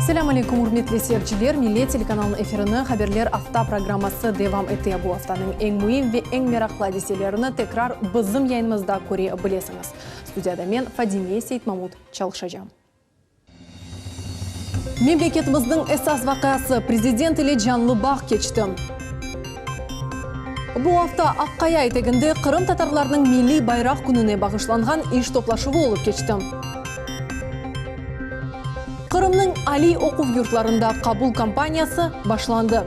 Assalamu alaikum, hurmatli seyirciler. Millet telekanalının efirinin haberler hafta programması devam ete. Bu haftanın en mühim ve en meraklı hadiselerini tekrar bizim yayınımızda görebilirsiniz. Stüdyada men Fadime Seyitmamut çalışacağım. Memleketimizin esas vakası Prezident ile canlı bağ geçti. Bu hafta Akkaya eteginde Kırım Tatarlarının milli bayrak gününe bağışlanған iş toplaşığı olup geçti. Kırım'ın Ali Okuv yurtlarında kabul kampanyası başlandı.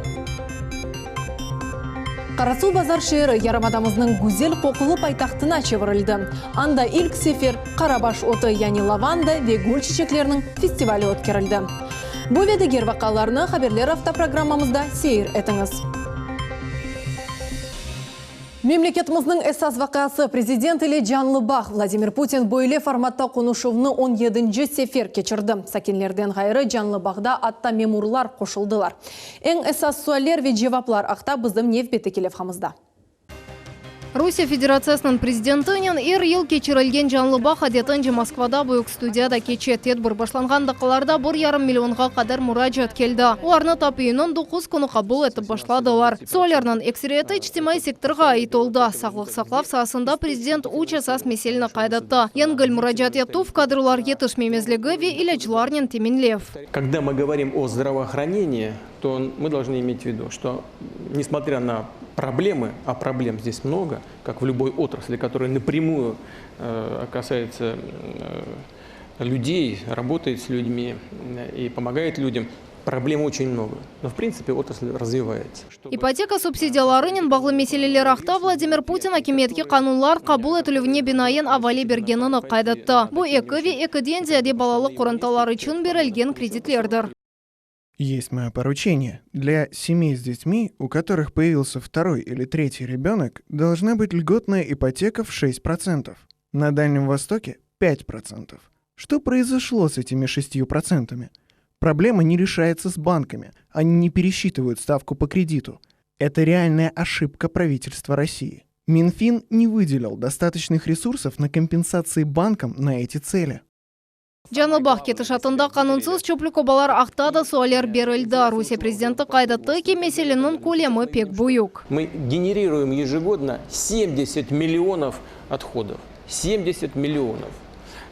Karasu Bazar şehri Yarımadamızın güzel kokulu paytahtına çevrildi. Anda ilk sefer Karabaş otu yani lavanda ve gül çiçeklerinin festivali ötkerildi. Bu ve diğer vakalarını haberler hafta programımızda seyir etiniz. Memleketimizin esas vakası Prezident ile canlı bağ Vladimir Putin böyle formatta konuşuvunu 17. sefer geçirdi. Sakinlerden gayrı canlı bağda atta memurlar koşuldular. En esas sualler ve cevaplar akta bizim nevbeti kelefhamızda. Rusya Federatsiyasının prezidentinin yıl keçirilgen canlı bağ adetінше Moskvada büyük studiyada keçe tedbir başlanған daqalarda 1,5 milyonga kadar müracaat keldi. Ularni tapıyının 9 kunu kabul etip başladılar. So'larning ekseriyati ijtimoiy sektorga ait oldu. Sağlık saqlab sahasında prezident uch asas meseleni qaydatdi. Yengil müracaat etuf kadrlar yetishmemizligi ve ilaçlarning teminlev. Когда мы говорим о здравоохранении, то мы должны иметь в виду, что несмотря на проблемы, а проблем здесь много, как в любой отрасли, которая напрямую касается людей, работает с людьми и помогает людям, проблем очень много. Но в принципе отрасль развивается. Ипотека субсидияларының бағлы меселелер ақта Владимир Путин акиметке қанунлар қабыл етілігіне бинайын авали бергенini қайдатты. Бұл екі ве екіден зияде балалы қорынталары үшін берілген кредитлердір. Есть мое поручение. Для семей с детьми, у которых появился второй или третий ребенок, должна быть льготная ипотека в 6%. На Дальнем Востоке 5%. Что произошло с этими 6%? Проблема не решается с банками. Они не пересчитывают ставку по кредиту. Это реальная ошибка правительства России. Минфин не выделил достаточных ресурсов на компенсации банкам на эти цели. Canlı bağ ketişatında kanunsuz çöplük obalar ақта да суалер берілді. Rusya президенті қайдатты ки меселенің көлемі пек бұйық. Мы генерируем ежегодно 70 миллионов отходов. 70 миллионов.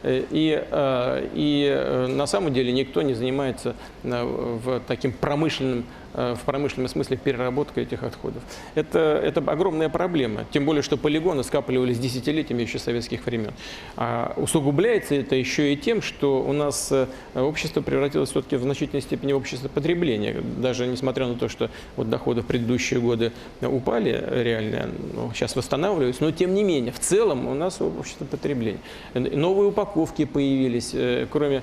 И на самом деле никто не занимается в промышленном смысле переработкой этих отходов. Это огромная проблема. Тем более, что полигоны скапливались десятилетиями еще советских времен. А усугубляется это еще и тем, что у нас общество превратилось все-таки в значительной степени в общество потребления. Даже несмотря на то, что вот доходы в предыдущие годы упали реально, сейчас восстанавливаются, но тем не менее, в целом у нас общество потребления. Новые упаковки появились, кроме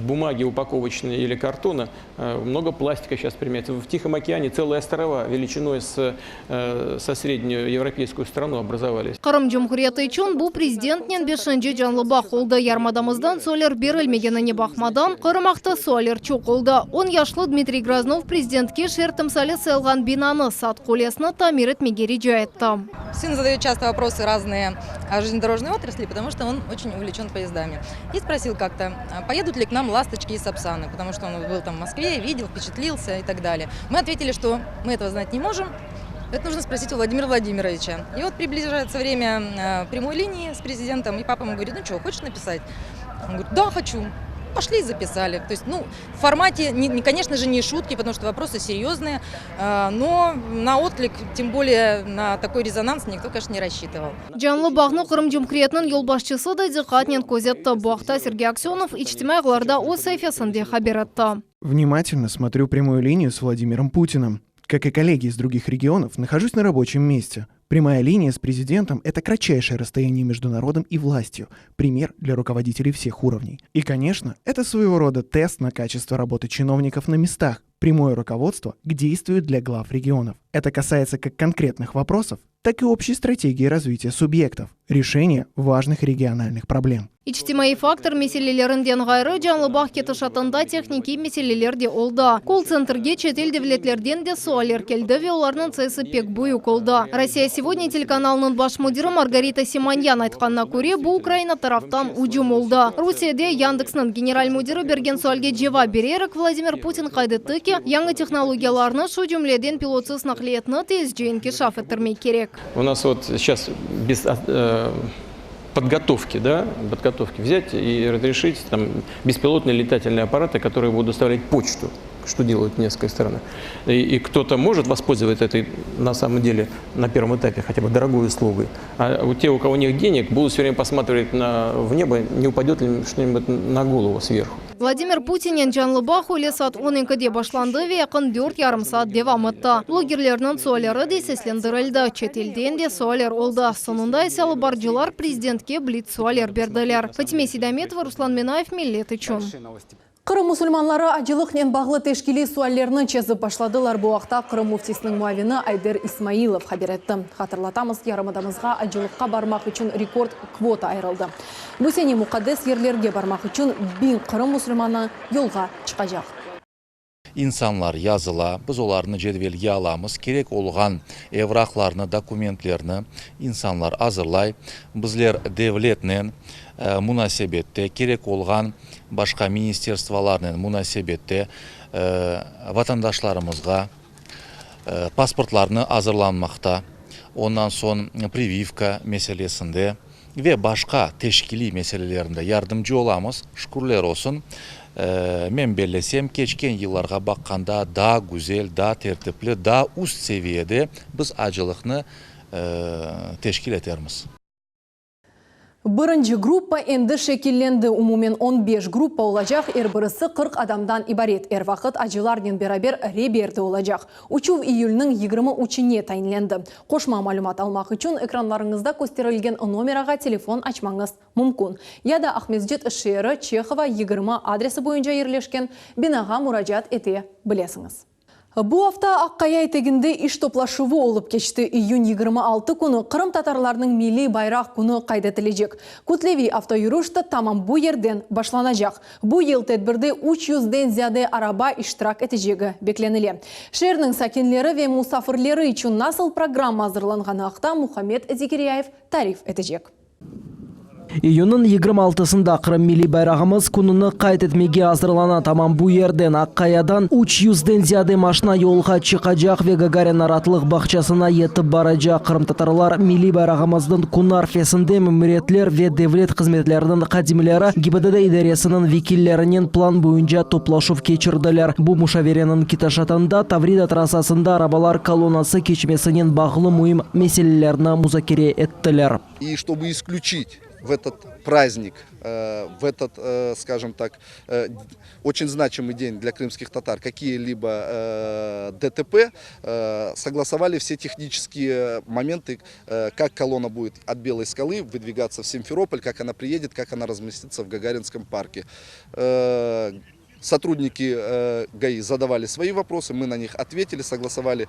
бумаги упаковочной или картона, много пластика сейчас применяется. В Тихом океане целые острова величиной со среднюю европейскую страну образовались. Кырым Жумхурияты үшін бұл президентнен 5-ші жанлы бақ олды. Ярмадамыздан солер берілмегеніне бақмадан Кырымақты солер чоқ олды. 10 яшлы Дмитрий Грознов президентке шертімсалі сайлған бинаны сат қолесіні тамир етмегері жайытты. Сын задает часто вопросы разные о железнодорожной отрасли, потому что он очень увлечен поездами. И спросил как-то, поедут ли к нам ласточки и сапсаны, потому что он был там в Москве, видел, впечатлился и так далее. Мы ответили, что мы этого знать не можем. Это нужно спросить у Владимира Владимировича. И вот приближается время прямой линии с президентом, и папа ему говорит, ну что, хочешь написать? Он говорит, да, хочу. Пошли и записали. То есть, в формате, конечно же, не шутки, потому что вопросы серьезные, но на отклик, тем более на такой резонанс, никто, конечно, не рассчитывал. Жанлы бағны Кырым Жумхуриятының yolbaşçысы да диққатнен көзетті. Бұақта Сергей Аксенов ичтимай ғыларда о сайфасында хабар етті. Внимательно смотрю прямую линию с Владимиром Путиным. Как и коллеги из других регионов, нахожусь на рабочем месте. Прямая линия с президентом – это кратчайшее расстояние между народом и властью, пример для руководителей всех уровней. И, конечно, это своего рода тест на качество работы чиновников на местах, прямое руководство к действию для глав регионов. Это касается как конкретных вопросов, так и общей стратегии развития субъектов. решение важных региональных проблем. Ичтимаи фактор меселелерінден ғайры Жанлыбах кетішатында техники меселелерде олда. Колл-центрге четел девлетлерден де суалер келді ве оларның цесі пек бұйы колда. «Россия сегодня» телеканалының баш мудиры Маргарита Симоньян айтқанна көре, бұл Украина тарафтан уджум олда. Русияде Яндексның генераль мудиры берген суалге жева берерік Владимир Путин қайдытты ке, яңы технологияларны шу жүмледен пилотсыз нақлиетні тез жүйінке шаф ettірмей керек. У нас вот сейчас без подготовки взять и разрешить там беспилотные летательные аппараты, которые будут доставлять почту, что делают несколько стран. И кто-то может воспользоваться этой, на самом деле, на первом этапе хотя бы дорогой услугой. А те, у кого нет денег, будут все время посматривать в небо, не упадет ли что-нибудь на голову сверху. Владимир Путинен Жанлыбах үлі саат 12-де башланды ве яқын 4,5 саат девам етті. Блогерлерінің суалері де сеслендірілді. Четелден де суалер олды. Сонында есе баржылар президентке блиц суалер берділер. Фатиме Сидометова, Руслан Минаев, Миллет үшін. Қырым мұсылманлары ажылықнен бағлы тешкілі суаллерні чезіп башладылар бұл уақта Қырым муфтисінің муавины Айдер Исмаилов хабар етті. Хатırlatамыз, ярымадамызға ажылыққа бармақ үшін рекорд квота айрылды. Мүсене мұқаддес ерлерге бармақ үшін 1000 Қырым мұсылманы yolға çıkacak. İnsanlar yazıla, biz olarını cedvelge alamız, gerek olğan evraklarını, dokumentlerini insanlar hazırlay. Bizler devletnen münasebette, gerek olğan başka ministerstvalarının münasebette vatandaşlarımızga pasportlarını hazırlanmakta. Ondan son прививка meselesinde ve başka teşkili meselelerinde yardımcı olamız. Şükürler olsun. Men belesem geçken yıllarga bakkanda daha güzel, daha tertipli, daha üst seviyede biz acılıkını teşkil etermiz. Бірінші группа енді шекелленді. Умумен 15 группа olacak. Бірісі 40 адамдан ибарет. Вақыт ажылармен берабер реберді olacak. Учу июльнің 23-не тайынленді. Қошма малюмат алмақ үшін экранларыңызда көстерілген номераға телефон açмаңыз мүмкін. Яда Ахмезжет Шері Чехова 20 адресі бойынша ерлешкен бинаға мұрajat ете білесіңіз. Бұл hafta Аққая етегінде іш топлашуы олып кешті. Июнь 26 күні Қырым татарларының милли байрақ күні қайдатылежек. Күтлеви автоюрушты тамам бұл ерден башланажақ. Бұл ел тәдбірде 300-ден зияде араба иштирак етежегі бекленіле. Шерінің сакинлері ве мусафирлері үшін насыл программа hazırlanғаны ақта Мухаммед Зикирияев тариф етежек. Июнның 26-сында Қырым милли байрағымыз күніні қайт етмеге азырлана тамам бұл ерден Аққаядан 300-ден зияде машина yolға чықажақ ве Гагарин аратлық бақчасына етіп баражақ. Қырым татарлар милли байрағымыздың күн арфесінде мөміретлер ве девлет қызметлерінің қадимлері ГИБДД идаресінің векиллерінен план бойынша топлашув кечірділер. Бұл мушаверенің киташатында Таврида трассасында арабалар колоннасы кечмесінен бағылы мұйым меселелеріне музакере еттілер. И чтобы исключить в этот праздник, в этот, скажем так, очень значимый день для крымских татар какие-либо ДТП, согласовали все технические моменты, как колонна будет от Белой скалы выдвигаться в Симферополь, как она приедет, как она разместится в Гагаринском парке. Сотрудники ГАИ задавали свои вопросы, мы на них ответили, согласовали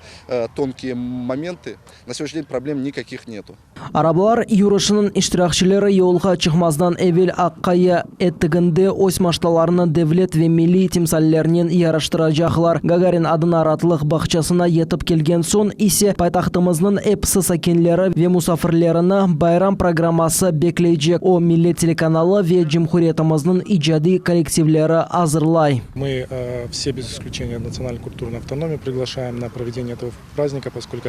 тонкие моменты. На сегодняшний день проблем никаких нету. Арабалар юрышының иштиракчылары yolға чықмаздан эвел Аққая ettігінде ось машталарını devlet ve milli timsallerінен yarıştıracaklar. Гагарин адын аратлық бақчасына етіп келген сон исе пайтақтымыздың эпсы сакенлері ve musafirlerini байрам программасы беклейджек. О milli телеканалы ve Cumhuriyetimizдің ijadi коллективлері азырлар. Мы все без исключения национальной культурной автономии приглашаем на проведение этого праздника, поскольку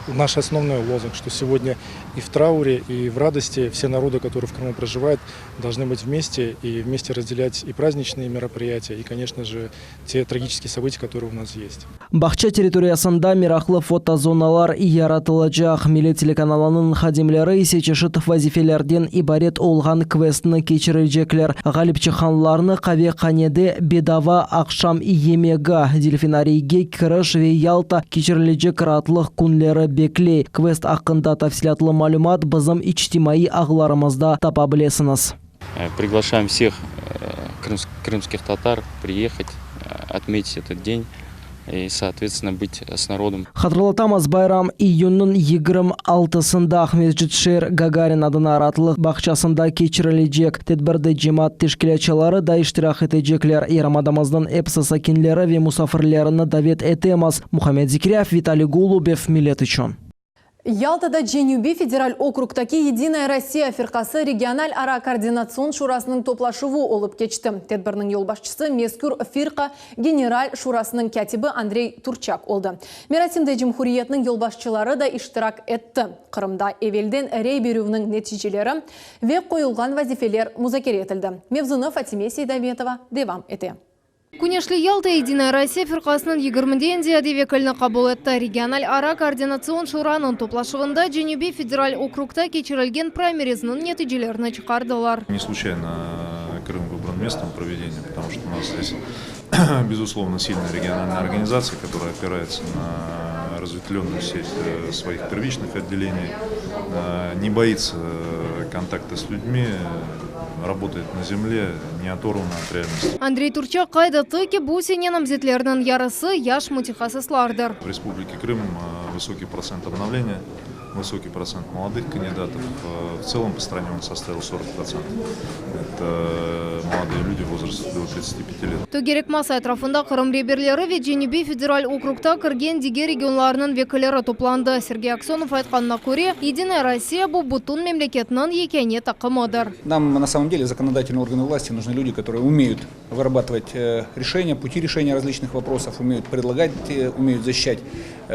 наш основной лозунг, что сегодня и в трауре, и в радости все народы, которые в Крыму проживают, должны быть вместе и вместе разделять и праздничные мероприятия, и, конечно же, те трагические события, которые у нас есть. Бақча территориясында мирақлы фотозоналар яратылacak. Milli телеканалының хадимлері есе чешет вазифелерден ибарет олған квестіні кечірілжеклер. Ғалип чықанларны қаве қанеде бедава ақшам емега дельфинарийге кіріш ве ялта кечірілжек ратлық күнлері беклей. Квест ақында тафсилатлы малюмат бізім ичтимаи ағыларымызда тапа білесіңіз. Приглашаем всех крымских татар приехать, отметить этот день и, соответственно, быть с народом. Хатırlatамыз байрам июньнің 26-сында Ахметжетшер Гагарин адына аратлық бақшасында кечірілежек. Тедбірді жемат тешкілячалары да иштирах етежеклер. Ерамадамыздың эпсы сакинлері ве мусафирлеріні давет етеміз. Мухаммед Зикряев, Виталий Голубев, Милет үшін. Ялтада Женюби федераль округтаки Единая Россия фиркасы региональ ара координацион шурасының топлашыву олып кечті. Тедбірнің елбашчысы Мескур фирка генераль шурасының кәтібі Андрей Турчак олды. Мерасимде Жемхуриетнің елбашчылары да иштирак етті. Қырымда эвелден рей беруінің нәтижелері ве қойылған вазифелер музакер етілді. Мевзуны Фатиме Сейдаметова девам ете. Күнешлі Ялта Единая Россия фиркасының 20-ден зияде векіліні қабыл етті. Региональ ара координацион шураның топлашығында Женюби федераль округта кечірілген праймеризінің нәтижелерін чықардылар. Не случайно Крым выбран местом проведения, потому что у нас здесь, безусловно, сильная региональная организация, которая опирается на разветвленную сеть своих первичных отделений, не боится контакта с людьми, работает на земле, не оторвана от реальности. Андрей Турчак қайда тыки бусене намзетлерінің ярысы яш мутихасыслардыр. В Республике Крым высокий процент обновления, высокий процент молодых кандидатов. В целом по стране он составил 40%. Это молодые люди в возрасте до 35 лет. Төгерек маса этрafında Крым реберлері ве Женюби федераль округта кірген деге регионларының векілері топланды. Сергей Аксонов айтқанына көре, Единая Россия бұл бұтын мемлекетінің екене тақымыдыр. Нам на самом деле законодательные органы власти нужны люди, которые умеют вырабатывать решения, пути решения различных вопросов, умеют предлагать, умеют защищать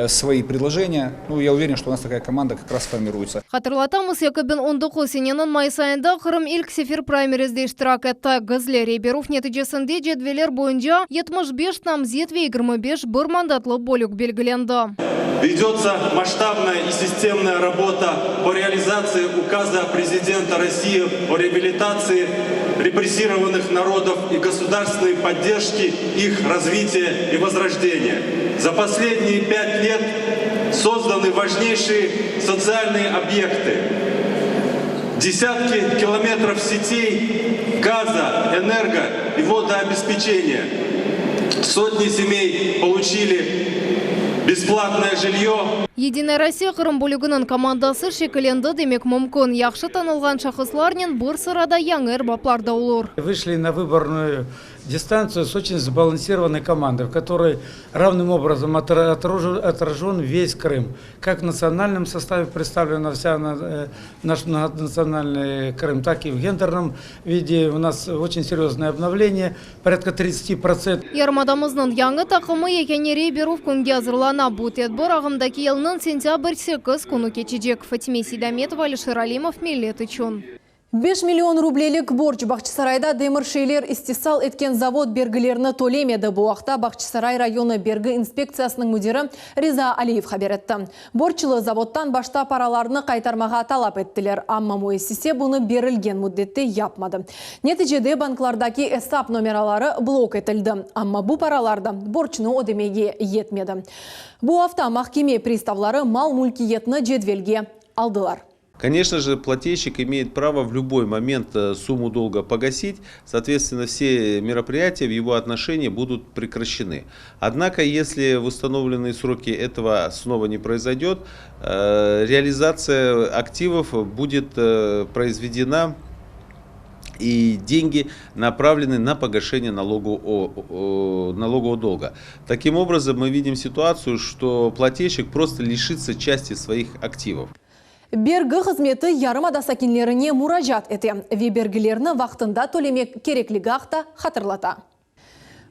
свои предложения. Ну, я уверен, что у нас такая команда как раз формируется. Хатırlatамыз 2019 сененің май сайында Крым ilk сефер праймеризде иштирак етті. Гызле Рейберов нәтижесінде жедвелер бойынша 75 намзет ве 25 бір мандатлы бөлік белгіленді. Ведется масштабная и системная работа по реализации указа президента России о реабилитации репрессированных народов и государственной поддержке их развития и возрождения. За последние 5 лет созданы важнейшие социальные объекты. Десятки километров сетей газа, энерго и водообеспечения. Сотни семей получили бесплатное жилье. Единая Россия Крым бөлігінің командасы шекіленді демек мүмкін. Яқшы танылған шақысларнен бір сырада яңы эрбапларда олар. Вышли на выборную дистанцию с очень сбалансированной командой, в которой равным образом отражен весь Крым. Как в национальном составе представлена вся наш многонациональный Крым, так и в гендерном виде. У нас очень серьезное обновление, порядка 30%. Ярмадамыздың яңы тақымы екені Рейберов күнге азырлана бұтет бір ағымдаки елінің сентябрь 8 күні кечежек. Фатиме Сейдаметова, Алишер Алимов, Милет үшін. 5 миллион рублелік борч Бақчысарайда деміршейлер истисал еткен завод бергілеріні төлемеді. Бұл уақытта Бақчысарай районы бергі инспекциясының мүдері Риза Алиев хабар етті. Борчылы заводтан башта параларыны қайтармаға талап еттілер. Амма муэссисе бұны берілген мүддетте япмады. Нәтижеде банклардаки эсап номералары блок етілді. Амма бұл параларда борчыны одемеге етмеді. Бұл hafta махкеме приставлары мал мүлкиетіні жедвелге алдылар. Конечно же, плательщик имеет право в любой момент сумму долга погасить, соответственно, все мероприятия в его отношении будут прекращены. Однако, если в установленные сроки этого снова не произойдет, реализация активов будет произведена и деньги направлены на погашение налогового долга. Таким образом, мы видим ситуацию, что плательщик просто лишится части своих активов. Бергі қызметі ярымада сакинлеріне муражат еті. Вебергілеріні вақтында төлемек кереклігі ақта хатырлата.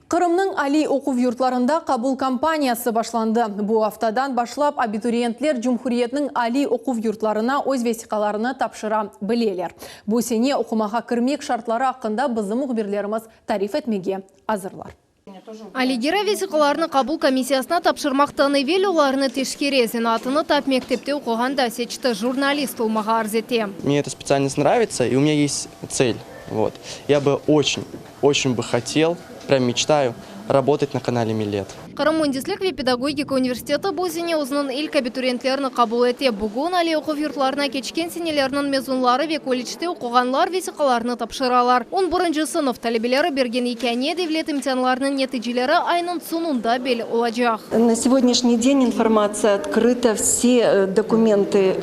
Қырымның Али оқу юртларында қабыл кампаниясы башланды. Бұл haftaдан башлап абитуриентлер Жумхуриетнің Али оқу юртларына өз весиқаларыны тапшыра білелер. Бұл сене оқымаға кірмек шартлары ақында біздің мұғберлеріміз тариф етмеге азырлар. Алигера весиқаларыны қабыл комиссиясына тапшырмақтаны вел оларыны тешкере зенатыны тап мектепте оқығанда сечті журналист олмаға арзете. Мне эта специальность нравится, и у меня есть цель. Вот. Я бы очень бы хотел, прям мечтаю, работать на канале Милет. Кырым Мундислик ве педагогика университеты бұл сене ұзының ilk абитуриентлеріні қабыл ете. Бүгін әлі оқу йұртларына кечкен сенелерінің мезунлары ве колледжде оқуғанлар весиқаларыны тапшыралар. 11 сынып талебелері берген екене девлет имтианларының нәтижелері айның сонында бел олacak. На сегодняшний день информация открыта. Все документы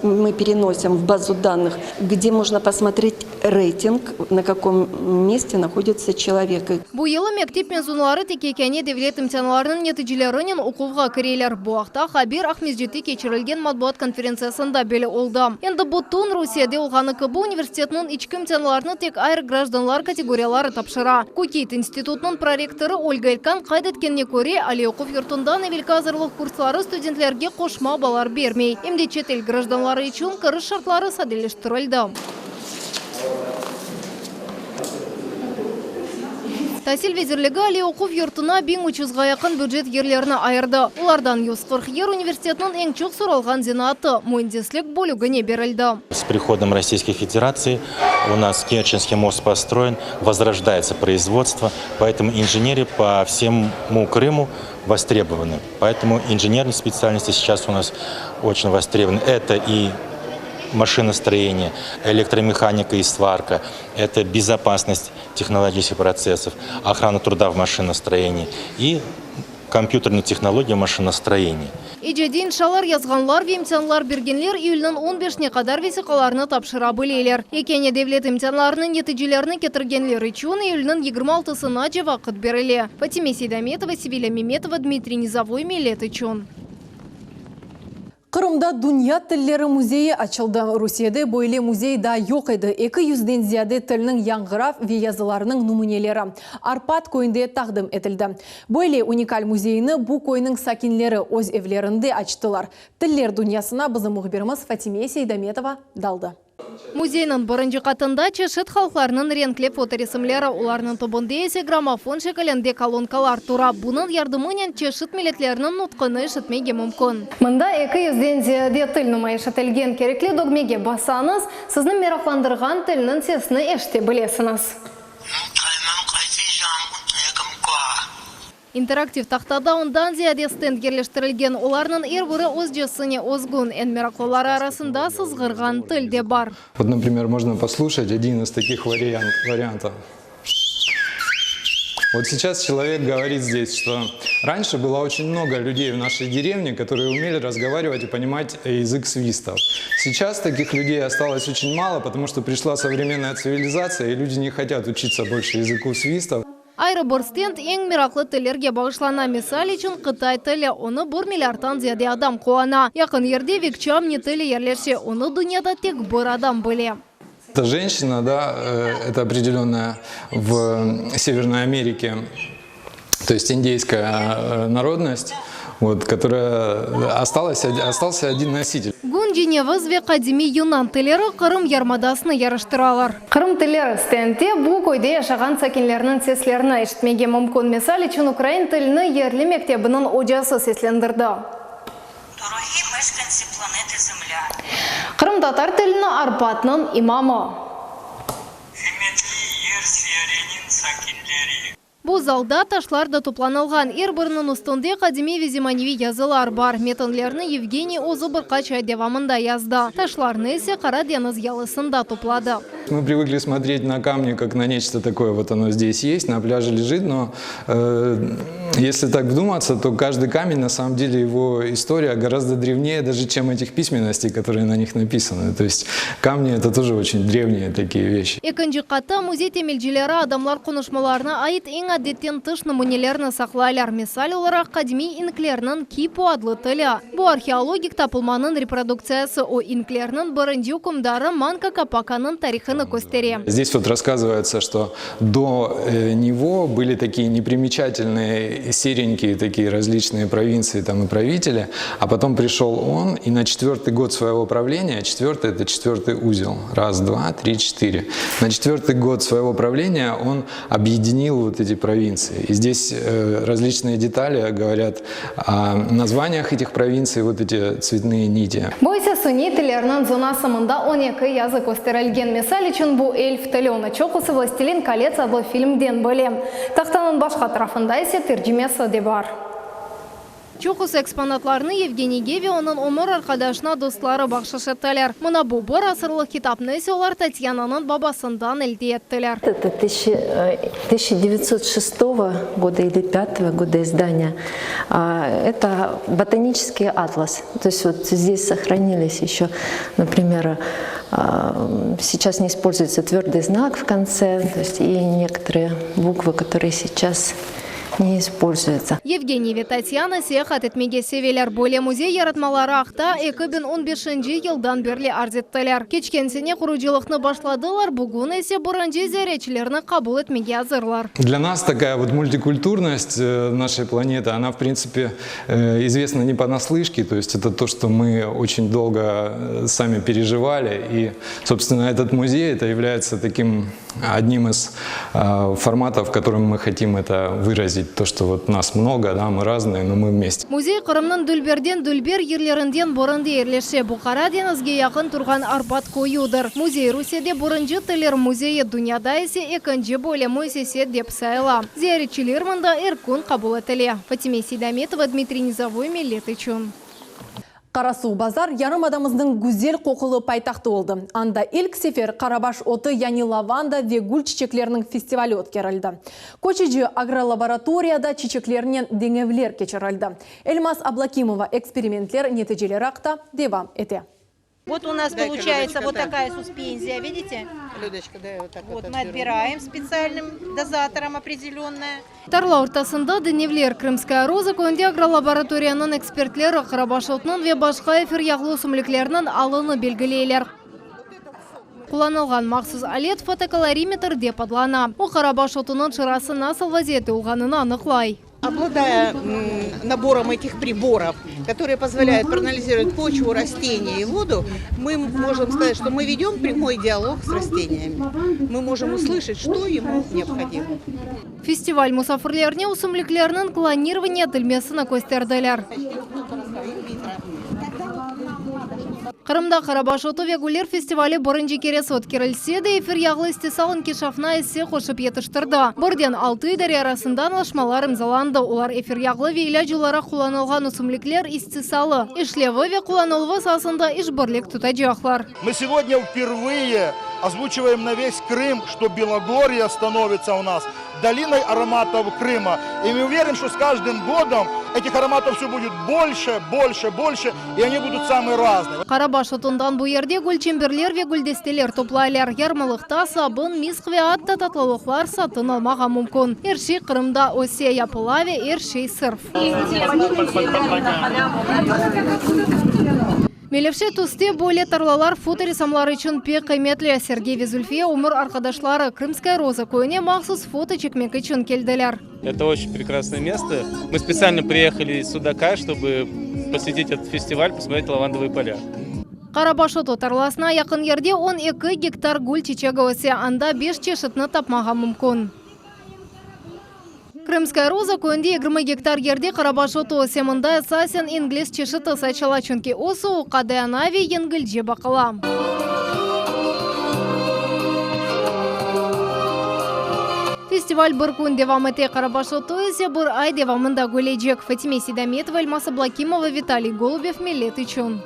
мы переносим в базу данных, где можно посмотреть рейтинг, на каком месте находится человек. Бұл елі мектеп мезунлары текекене девлет имтианларының нәтижелерінен оқуға кірелер. Бұақта Хабир Ахмезжеті кечірілген матбуат конференциясында белі олды. Енді бұттың Русияде олғаны КБ университетінің ичкі имтианларыны тек айыр гражданлар категориялары тапшыра. Кукейт институтының проректоры Ольга Илкан қайдеткенне көре, али оқув юртында невелказырлық курслары студенттерге қошма балар бермей. Емде четел гражданлары үшін кіріш шартлары сәделештірілді. Тәсіл везірлігі әлі оқув юртына 1300-ға яқын бюджет ерлеріні айырды. Олардан 140 ер университетінің ең чоқ сұралған зинаты Мундислик бөлігіне берілді. С приходом Российской Федерации у нас Керченский мост построен, возрождается производство, поэтому инженеры по всему Крыму востребованы. Поэтому инженерные специальности сейчас у нас очень востребованы. Это и машиностроение, электромеханика и сварка, это безопасность технологических процессов, охрана труда в машиностроении и компьютерные технологии в машиностроении. Ижедин шалар язғанлар ве имтианлар бергенлер июльнің 15-не қадар весиқаларыны тапшыра білейлер. Екене девлет имтианларының нәтижелеріні кетіргенлер үшін июльнің 26-сына же вақыт беріле. Фатиме Сейдаметова, Севиля Меметова, Дмитрий Низовой, Милет үшін. Қырымда Дүния тіллері музейі açılды. Русияда бойле музей да yok еді. 200-ден зияде тілінің яңғырав ве языларының нумунелері. Арпат көйінде тағдым етілді. Бойле уникаль музейіні бұ көйінің сакинлері өз евлерінде açtılar. Тіллер дүниясына бізім мұхберіміз Фатиме Сейдаметова далды. Музейнің бірінші қатында чешет халқларының ренкле фоторесімлері оларының тобында есе граммофон шекалінде колонкалар тура. Бұның ярдымынен чешет милетлерінің нұтқыны шетмеге мүмкін. Мұнда 200-ден зияде тіл нұмай шетелген кереклі догмеге басаңыз, сіздің мерақландырған тілінің сесіні еште білесіңіз. Интерактив тақтада ондан зияде стенд герлештірілген. Оларның ербірі өз жесіне озгун. Ән мерақлылары арасында сызғырған тіл де бар. Вот, например, можно послушать один из таких вариантов. Вот сейчас человек говорит здесь, что раньше было очень много людей в нашей деревне, которые умели разговаривать и понимать язык свистов. Сейчас таких людей осталось очень мало, потому что пришла современная цивилизация, и люди не хотят учиться больше языку свистов. Айры бір стенд ең мираклы тілерге бағышлана. Мисал үшін Қытай тілі, оны 1 миллиардтан зияде адам қуана. Яқын ерде Викчамни тілі ерлерше, оны дүнияда тек бір адам біле. Это женщина, да, это определенная в Северной Америке, то есть индейская народность, вот, которая остался один носитель. Гун Женевыз ве қадими юнан тілері Қырым ярмадасыны ярыштыралар. Қырым тілері стендте бұл көйде яшаған сәкенлерінің сеслеріні ештмеге мүмкін. Мисал үшін Украин тіліні ерлі мектебінің оджасы сеслендірді. Дорогі мешканці планети Земля. Қырым татар тіліні Арпатның имамы. Химметли ер сияренин сәкенлері. Бұл залда ташлар да топланылған. Ербірінің ұстынды қадими везиманеви язылар бар. Метанлеріні Евгений Озы бірқачай девамында язды. Ташларны есе қара деңіз ялысында топлады. Мы привыкли смотреть на камни как на нечто такое. Вот оно здесь есть, на пляже лежит, но если так вдуматься, то каждый камень, на самом деле, его история гораздо древнее даже, чем этих письменностей, которые на них написаны. То есть камни — это тоже очень древние такие вещи. Екінші қатта музей темелжелері адамлар қонышмаларына айт ең әдеттен тыш нумунелеріні сақлайлар. Мисал оларақ қадими инклерінің кипу адлы тілі. Бұл археологик тапылманың репродукциясы о инклерінің бірінші үкімдары Манка Капаканың тарихыны көстере. Здесь вот рассказывается, что до него были такие непримечательные серенькие такие различные провинции там и правители, а потом пришел он, и на 4-й год своего правления, 4-й — это 4-й узел, 1, 2, 3, 4. На 4-й год своего правления он объединил вот эти провинции. И здесь различные детали говорят о названиях этих провинций, вот эти цветные нити. Бойся суни тілерінің зонасымында 12 язык өстерілген. Мисал үшін бұл эльф тілі, оны чоқысы «Властелин колец» адлы фильмден бөлем. Тақтанын башқа тарафында есе тәржімесі де бар. Чокус экспонатларны Евгений Геви onun умыр арқадашына достлары бақшыш еттілер. Мұна бұл бір асырлық китапны олар Татьянаның бабасындан ілде еттілер. Это 1906 года или 5 года издания. Это ботанический атлас. То есть вот здесь сохранились еще, например, сейчас не используется твердый знак в конце, то есть и некоторые буквы, которые сейчас не используется. Евгений и Татьяна сеяхат етмеге севелер. Более музей яратмалары ақта 2015 жылдан берлі арзеттілер. Кечкенсене құруджилықны башладылар, бүгін есе бұранжи зәречілеріні қабыл етмеге азырлар. Для нас такая вот мультикультурность нашей планеты, она в принципе известна не понаслышке, то есть это то, что мы очень долго сами переживали, и собственно этот музей это является таким одним из форматов, в котором мы хотим это выразить. То, что вот нас много, да, мы разные, но мы вместе. Музей Қырымның дүлберден дүлбер ерлерінден бұрынды ерлеше Бұқара денізге яқын тұрған арбат қойудыр. Музей Русияде бұрынжы тілер музейі дүнияда есе екінші бөлемі сесе деп сайла. Зияретчілер мұнда еркін қабыл етіле. Фатиме Сейдаметова, Дмитрий Низовой, Милет үшін. Қарасу базар ярым адамыздың гүзел қоқылы пайтақты олды. Анда ilk сефер Қарабаш оты яни лаванда ве гүл чечеклерінің фестивалі өткерілді. Кочеджи агролабораторияда чечеклерінен деңевлер кечерілді. Эльмас Аблакимова экспериментлер нәтижелері ақта девам ете. Вот у нас получается вот такая суспензия, видите? Людочка, да, вот мы отбираем специальным дозатором определенное. Тарла ортасында Деневлер Крымская роза көнде агролабораторияның экспертлері Қарабаш отының ве башқа эфир яғлы сүмлеклерінің алыны белгілейлер. Құланылған мақсыз алет фотокалориметр деп адлана. О Қарабаш отының шырасы насыл вазеті ұлғанына анықлай. Обладая набором этих приборов, которые позволяют проанализировать почву, растения и воду, мы можем сказать, что мы ведем прямой диалог с растениями. Мы можем услышать, что ему необходимо. Фестиваль мусафирлеріне усымліклерінің клонирование тілмесіні көстерділер. Қырымда Қарабаш оты вегулер фестивалі бұрынжы кересі өткерілсе де эфир яғлы істесалын кешафна есе қошып етіштірді. Бірден 6 дари арасындан лашмалар имзаланды. Олар эфир яғлы вейля жылара құланылған усымліклер істесалы. Ишлевы ве құланылғы сасында ишбірлік тұтаджақлар. Мы сегодня впервые озвучиваем на весь Крым, что Белогорье становится у нас долиной ароматов Крыма. И мы уверены, что с каждым годом этих ароматов все будет больше, больше, больше, и они будут самые разные. Қарабаш отындан бұл ерде гүлчемберлер ве гүлдестелер топлайлар. Ярмалықта сабын, мисқ ве атта татлылықлар сатын алмаға мүмкін. Ершей Қырымда осе япылаве, ершей сырф. Мелевше тусте более тарлалар фоторисамлар үшін пек қайметлі. Сергей Везульфе умыр арқадашлары Крымская роза көне мақсус фото чекмек үшін келділер. Это очень прекрасное место. Мы специально приехали из Судака, чтобы посетить этот фестиваль, посмотреть лавандовые поля. Қарабаш оты тарласына яқын ерде 12 гектар гүл чечегі өсе, анда 5 чешітні тапмаға мүмкін. Крымская роза көнде 20 гектар ерде Қарабаш оты өсе, мұнда сасен инглес чешіті сачала чөнке осы оқады анави енгілже бақыла. Фестиваль бір күн девам ете. Қарабаш оты өсе бір ай девамында гөлейджек. Фатиме Сейдаметова, Эльмас Аблакимова, Виталий Голубев, Милет үшін.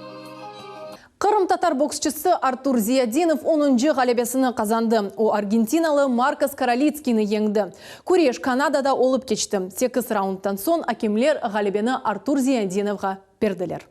Қырым татар боксчысы Артур Зиядинов 10-ңі ғалебесіні қазанды. О аргентиналы Маркос Каролицкийні еңді. Күреш Канадада олып кечті. 8 раундтан сон акемлер ғалебені Артур Зиядиновға берділер.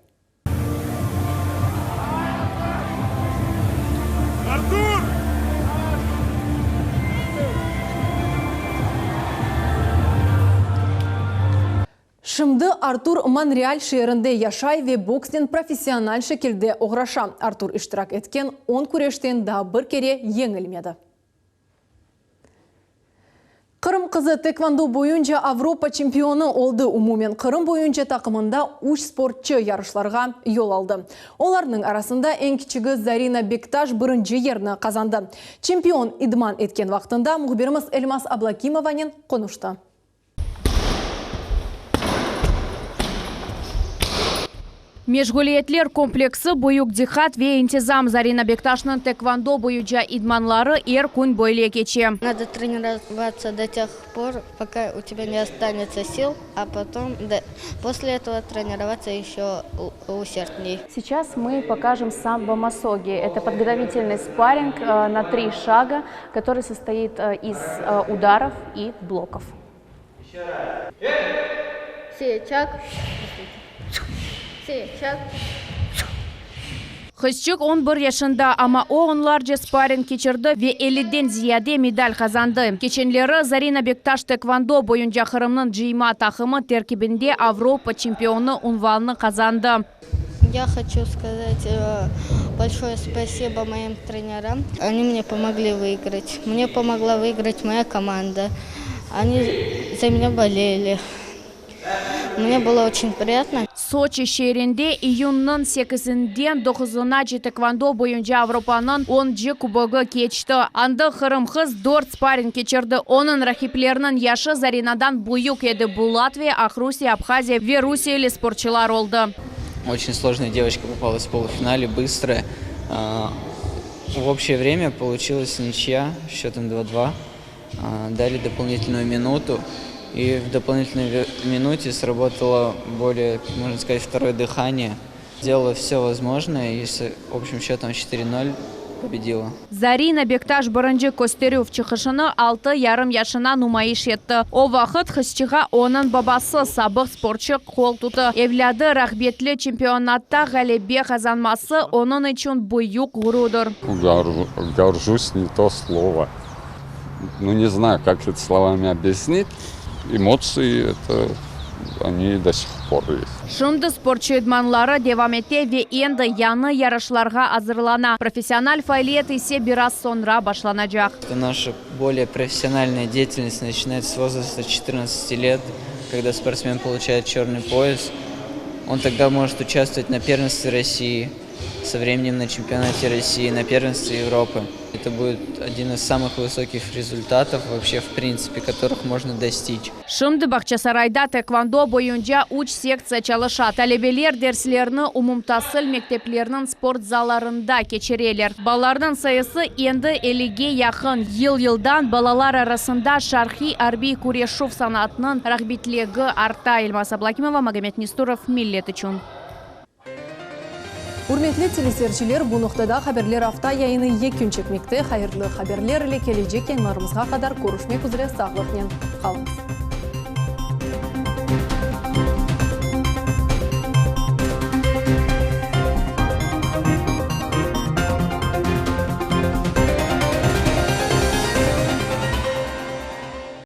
Шымды Артур Монреаль шерінде яшай ве бокстен профессионал шекелде оғраша. Артур иштирак еткен 10 күрештен да бір кере еңілмеді. Қырым қызы тэквондо бойынша Авропа чемпионы олды. Умумен Қырым бойынша тақымында 3 спортчы ярышларға yol алды. Оларның арасында ең кичігі Зарина Бекташ бірінші ерні қазанды. Чемпион идман еткен вақтында мұхбиріміз Эльмас Аблакимованен қонышты. Межгулиетлер комплексы буюк дихат ве интизам. Зарина Бекташның тэквондо буюджа идманлары күн бойле кече. Надо тренироваться до тех пор, пока у тебя не останется сил, а потом после этого тренироваться еще усерднее. Сейчас мы покажем самбо-масоги. Это подготовительный спарринг на 3 шага, который состоит из ударов и блоков. Хызчык 11 yaşında ama o onlarca sparring geçirdi ve 50'den ziyade medal kazandı. Geçenleri Zarina Bektaş tekvando boyunca Kırım'ın jima takımı terkibinde Avrupa çempionu unvanını kazandı. Я хочу сказать большое спасибо моим тренерам. Они мне помогли выиграть. Мне помогла выиграть моя команда. Они за меня болели. Мне было очень приятно. Soçi şehrinde iyunun 8'inden 9'una tekvando boyunca Avrupa'nın 10. kubogu geçti. Anda Kırım kız 4 sparring geçirdi. Onun rakiplerinin yaşı Zarina'dan büyük edi. Bu Latviya, Akrusiya, Abxaziya ve Rusiyeli sporcular oldu. Очень сложная девочка попалась в полуфинале, быстрая. В общее время получилась ничья счетом 2-2. Дали дополнительную минуту. И в дополнительной минуте сработало более, можно сказать, второе дыхание. Делала все возможное и с общим счетом 4-0 победила. Zarina Bektaş birinci gösteriv çıkışını 6,5 yaşına numayiş etti. O vakit kızçığa onun babası sabık sporcu kol tuttu. Evladı rahmetli çempionatta galebe kazanması onun için büyük gururdur. Горжусь не то слово. Ну не знаю, как это словами объяснить. Эмоции это они до сих пор есть. Şimdi sporcu idmanları devam etti ve endi yanı yarışlarga hazırlana. Profesyonel faaliyet ise biraz sonra başlanacak. Наша более профессиональная деятельность начинается с возраста 14 лет, когда спортсмен получает черный пояс. Он тогда может участвовать на первенстве России, со временем на чемпионате России, на первенстве Европы. Это будет один из самых высоких результатов вообще в принципе, которых можно достичь. Şimdi Bahçesaray'da tekvando boyunca 3 seksiya çalışat. Talebeler derslerini umumtasıl mekteplerinin sport zallarında geçirirler. Balaların sayısı endi 50'ge yakın. Yıldan balalar arasında şarkı arbi kureşov sanatının rahbetligi arta. Elmas Ablakimova, Magomed Nesturov, Millet üçün. Урметлі телесерчілер, бұл нұқтада хаберлер авта яйыны екін чекмекті. Хайырлы хаберлер іле кележек янларымызға қадар көрішмек үзілі сағлықнен қалыңыз.